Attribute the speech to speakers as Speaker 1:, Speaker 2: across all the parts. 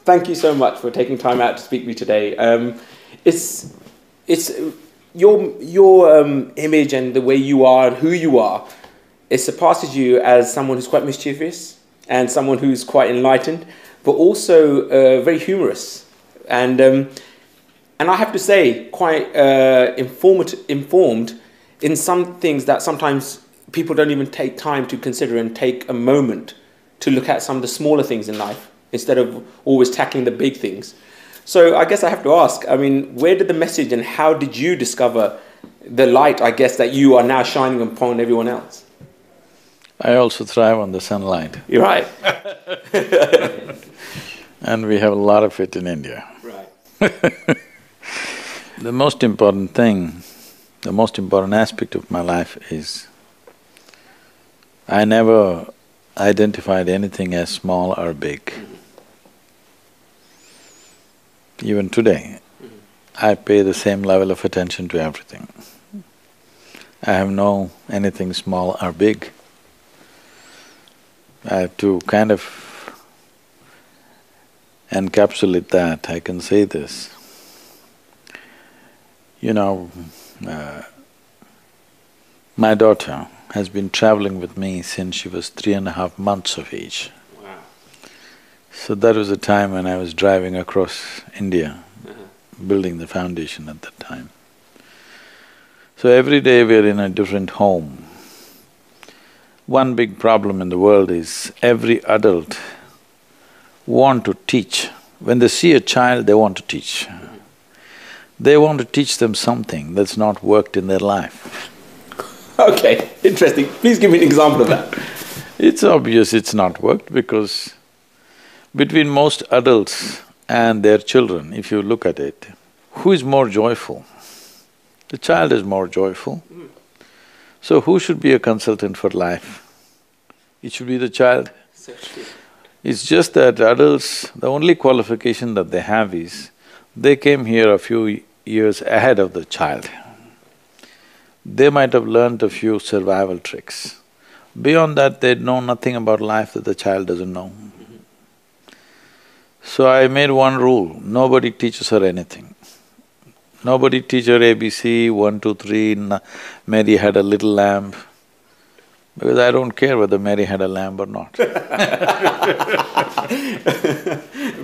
Speaker 1: thank you so much for taking time out to speak to me today. It's your image and the way you are and who you are, it surpasses you as someone who's quite mischievous and someone who's quite enlightened, but also very humorous and I have to say quite informed in some things that sometimes people don't even take time to consider and take a moment to look at some of the smaller things in life instead of always tackling the big things. So I guess I have to ask, I mean, where did the message and how did you discover the light, I guess, that you are now shining upon everyone else?
Speaker 2: I also thrive on the sunlight.
Speaker 1: You're right.
Speaker 2: And we have a lot of it in India.
Speaker 1: Right.
Speaker 2: The most important thing, the most important aspect of my life is I never identified anything as small or big. Even today, I pay the same level of attention to everything. I have no anything small or big. I have to kind of encapsulate that, I can say this. You know, my daughter has been traveling with me since she was 3.5 months of age.
Speaker 1: Wow.
Speaker 2: So that was the time when I was driving across India, building the foundation at that time. So every day we're in a different home. One big problem in the world is every adult want to teach. When they see a child, they want to teach. They want to teach them something that's not worked in their life.
Speaker 1: Okay, interesting. Please give me an example of that.
Speaker 2: It's obvious it's not worked because between most adults and their children, if you look at it, who is more joyful? The child is more joyful. So who should be a consultant for life? It should be the child.
Speaker 1: So true.
Speaker 2: It's just that adults, the only qualification that they have is, they came here a few years ahead of the child. They might have learnt a few survival tricks. Beyond that, they know nothing about life that the child doesn't know. So I made one rule, nobody teaches her anything. Nobody teach her ABC, 1, 2, 3, Mary had a little lamb, because I don't care whether Mary had a lamb or not.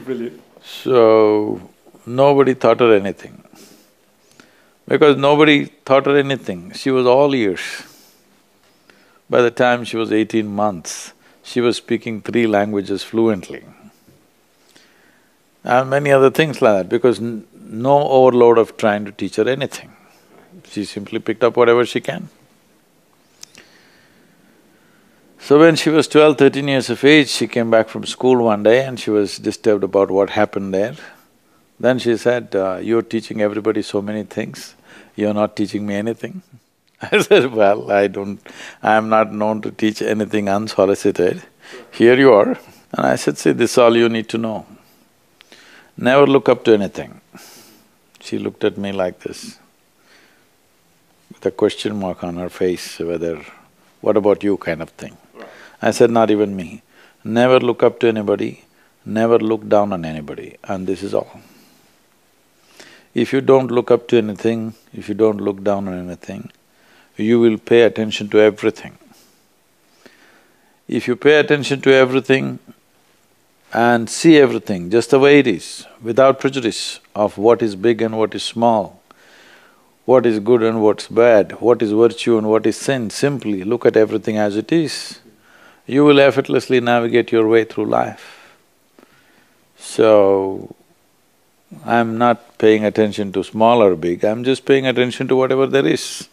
Speaker 1: Brilliant.
Speaker 2: So, nobody taught her anything. Because nobody taught her anything, she was all ears. By the time she was 18 months, she was speaking 3 languages fluently. And many other things like that, because no overload of trying to teach her anything. She simply picked up whatever she can. So when she was 12, 13 years of age, she came back from school one day and she was disturbed about what happened there. Then she said, you're teaching everybody so many things, you're not teaching me anything. I said, well, I'm not known to teach anything unsolicited. Here you are. And I said, see, this is all you need to know. Never look up to anything. She looked at me like this, with a question mark on her face, whether, what about you kind of thing. I said, not even me. Never look up to anybody, never look down on anybody, and this is all. If you don't look up to anything, if you don't look down on anything, you will pay attention to everything. If you pay attention to everything and see everything just the way it is, without prejudice of what is big and what is small, what is good and what's bad, what is virtue and what is sin, simply look at everything as it is, you will effortlessly navigate your way through life. So, I'm not paying attention to small or big, I'm just paying attention to whatever there is.